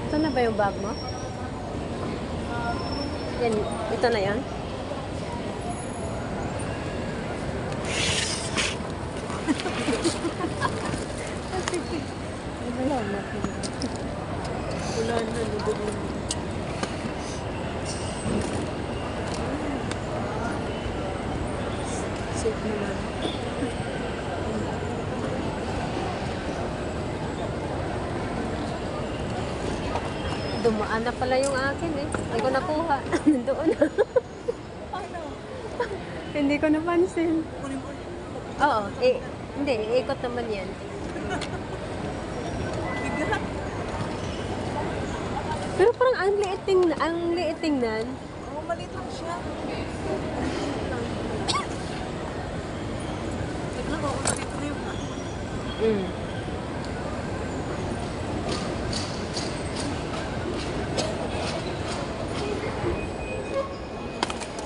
Ito na ba yung bag mo? Yan, ito na yan? Wala na. Wala na, lubog na. Safe mo lang. Dumaan na pala yung akin eh. Hindi ko nakuha. Nandoon na. Ano? Hindi ko napansin. Kunin mo. Oo. Hindi. Iikot naman yan. Bigat. Pero parang ang liit tingnan. Oo, maliit lang siya. Tignan mo, kung nakita na yung Mm.